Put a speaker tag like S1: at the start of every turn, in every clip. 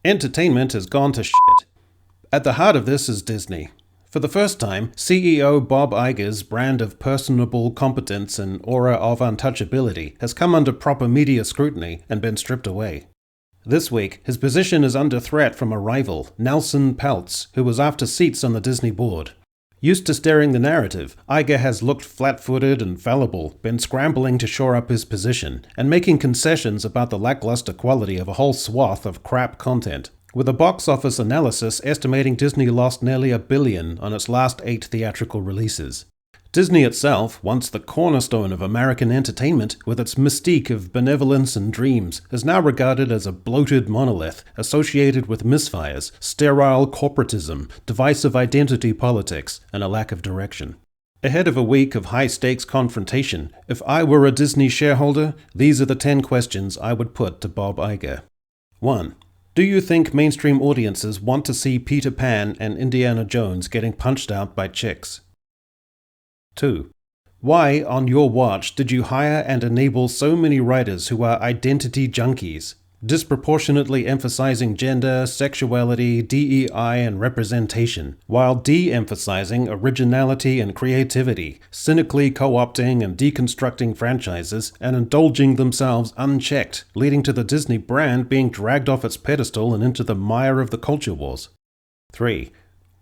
S1: Entertainment has gone to shit. At the heart of this is Disney. For the first time, CEO Bob Iger's brand of personable competence and aura of untouchability has come under proper media scrutiny and been stripped away. This week, his position is under threat from a rival, Nelson Peltz, who was after seats on the Disney board. Used to steering the narrative, Iger has looked flat-footed and fallible, been scrambling to shore up his position, and making concessions about the lackluster quality of a whole swath of crap content, with a box office analysis estimating Disney lost nearly $1 billion on its last 8 theatrical releases. Disney itself, once the cornerstone of American entertainment, with its mystique of benevolence and dreams, is now regarded as a bloated monolith associated with misfires, sterile corporatism, divisive identity politics, and a lack of direction. Ahead of a week of high-stakes confrontation, if I were a Disney shareholder, these are the 10 questions I would put to Bob Iger. 1. Do you think mainstream audiences want to see Peter Pan and Indiana Jones getting punched out by chicks? 2. Why, on your watch, did you hire and enable so many writers who are identity junkies, disproportionately emphasizing gender, sexuality, DEI, and representation, while de-emphasizing originality and creativity, cynically co-opting and deconstructing franchises, and indulging themselves unchecked, leading to the Disney brand being dragged off its pedestal and into the mire of the culture wars? 3.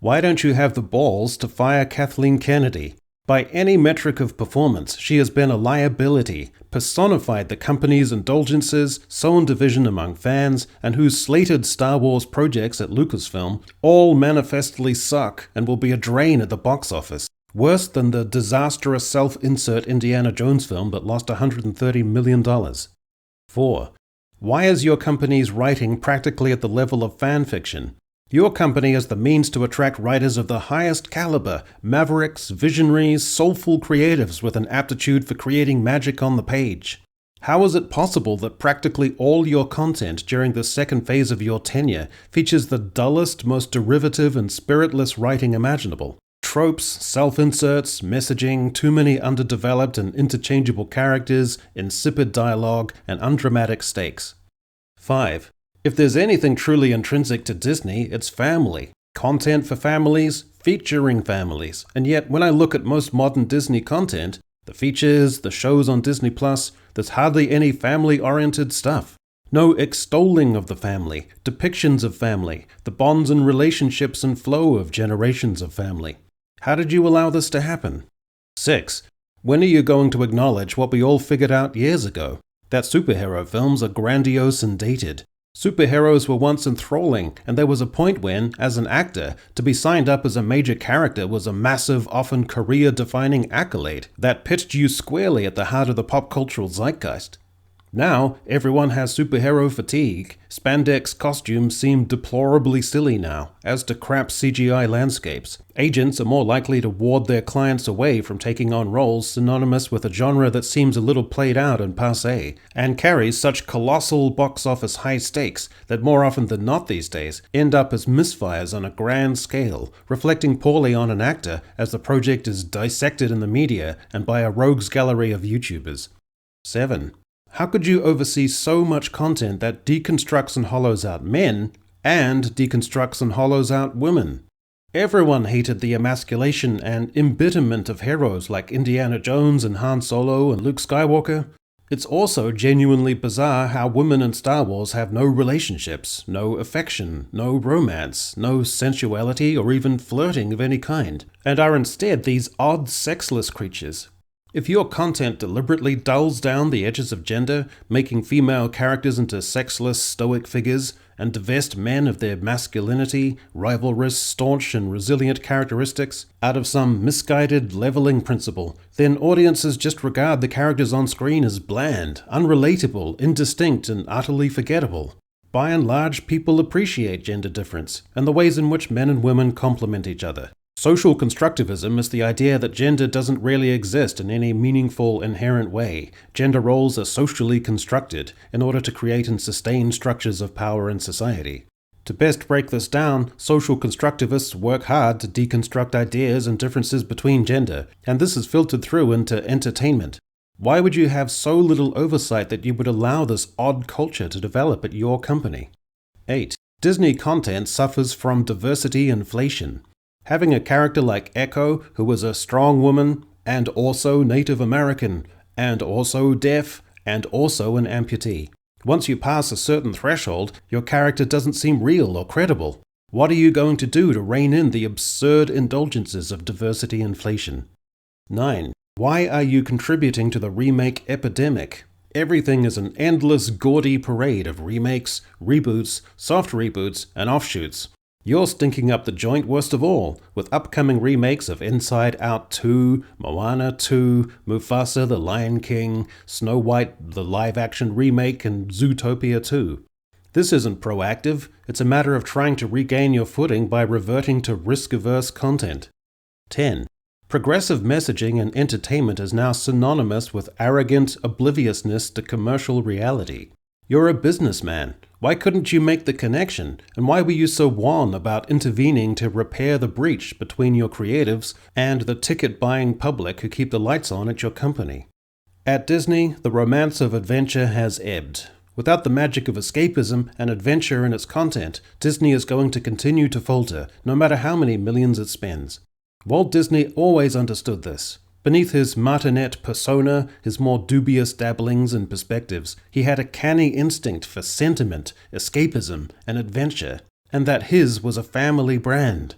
S1: Why don't you have the balls to fire Kathleen Kennedy? By any metric of performance, she has been a liability, personified the company's indulgences, sown division among fans, and whose slated Star Wars projects at Lucasfilm all manifestly suck and will be a drain at the box office, worse than the disastrous self-insert Indiana Jones film that lost $130 million. 4. Why is your company's writing practically at the level of fan fiction? Your company has the means to attract writers of the highest caliber, mavericks, visionaries, soulful creatives with an aptitude for creating magic on the page. How is it possible that practically all your content during the second phase of your tenure features the dullest, most derivative and spiritless writing imaginable? Tropes, self-inserts, messaging, too many underdeveloped and interchangeable characters, insipid dialogue, and undramatic stakes. 5. If there's anything truly intrinsic to Disney, it's family. Content for families, featuring families. And yet, when I look at most modern Disney content, the features, the shows on Disney+, there's hardly any family-oriented stuff. No extolling of the family, depictions of family, the bonds and relationships and flow of generations of family. How did you allow this to happen? 6. When are you going to acknowledge what we all figured out years ago? That superhero films are grandiose and dated. Superheroes were once enthralling, and there was a point when, as an actor, to be signed up as a major character was a massive, often career-defining accolade that pitched you squarely at the heart of the pop cultural zeitgeist. Now, everyone has superhero fatigue. Spandex costumes seem deplorably silly now, as do crap CGI landscapes. Agents are more likely to ward their clients away from taking on roles synonymous with a genre that seems a little played out and passé, and carries such colossal box office high stakes that more often than not these days end up as misfires on a grand scale, reflecting poorly on an actor as the project is dissected in the media and by a rogues gallery of YouTubers. 7. How could you oversee so much content that deconstructs and hollows out men, and deconstructs and hollows out women? Everyone hated the emasculation and embitterment of heroes like Indiana Jones and Han Solo and Luke Skywalker. It's also genuinely bizarre how women in Star Wars have no relationships, no affection, no romance, no sensuality or even flirting of any kind, and are instead these odd sexless creatures. If your content deliberately dulls down the edges of gender, making female characters into sexless, stoic figures, and divest men of their masculinity, rivalrous, staunch, and resilient characteristics, out of some misguided leveling principle, then audiences just regard the characters on screen as bland, unrelatable, indistinct, and utterly forgettable. By and large, people appreciate gender difference, and the ways in which men and women complement each other. Social constructivism is the idea that gender doesn't really exist in any meaningful, inherent way. Gender roles are socially constructed in order to create and sustain structures of power in society. To best break this down, social constructivists work hard to deconstruct ideas and differences between gender, and this is filtered through into entertainment. Why would you have so little oversight that you would allow this odd culture to develop at your company? 8. Disney content suffers from diversity inflation. Having a character like Echo, who was a strong woman, and also Native American, and also deaf, and also an amputee. Once you pass a certain threshold, your character doesn't seem real or credible. What are you going to do to rein in the absurd indulgences of diversity inflation? 9. Why are you contributing to the remake epidemic? Everything is an endless, gaudy parade of remakes, reboots, soft reboots, and offshoots. You're stinking up the joint worst of all, with upcoming remakes of Inside Out 2, Moana 2, Mufasa the Lion King, Snow White the live-action remake, and Zootopia 2. This isn't proactive, it's a matter of trying to regain your footing by reverting to risk-averse content. 10. Progressive messaging and entertainment is now synonymous with arrogant obliviousness to commercial reality. You're a businessman. Why couldn't you make the connection? And why were you so wan about intervening to repair the breach between your creatives and the ticket-buying public who keep the lights on at your company? At Disney, the romance of adventure has ebbed. Without the magic of escapism and adventure in its content, Disney is going to continue to falter, no matter how many millions it spends. Walt Disney always understood this. Beneath his martinet persona, his more dubious dabblings and perspectives, he had a canny instinct for sentiment, escapism, and adventure, and that his was a family brand.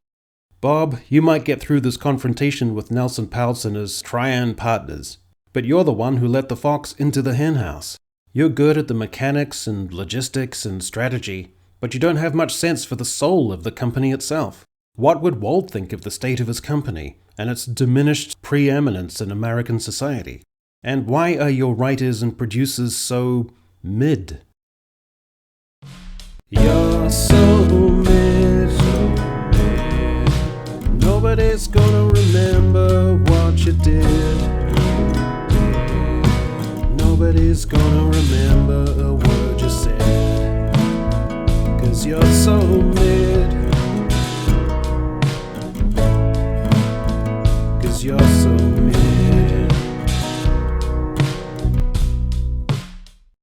S1: Bob, you might get through this confrontation with Nelson Peltz and his Trian partners, but you're the one who let the fox into the henhouse. You're good at the mechanics and logistics and strategy, but you don't have much sense for the soul of the company itself. What would Walt think of the state of his company and its diminished preeminence in American society? And why are your writers and producers so mid? You're so mid. Nobody's gonna remember what you did. Nobody's gonna remember a word you said. 'Cause you're so mid. 'Cause you're so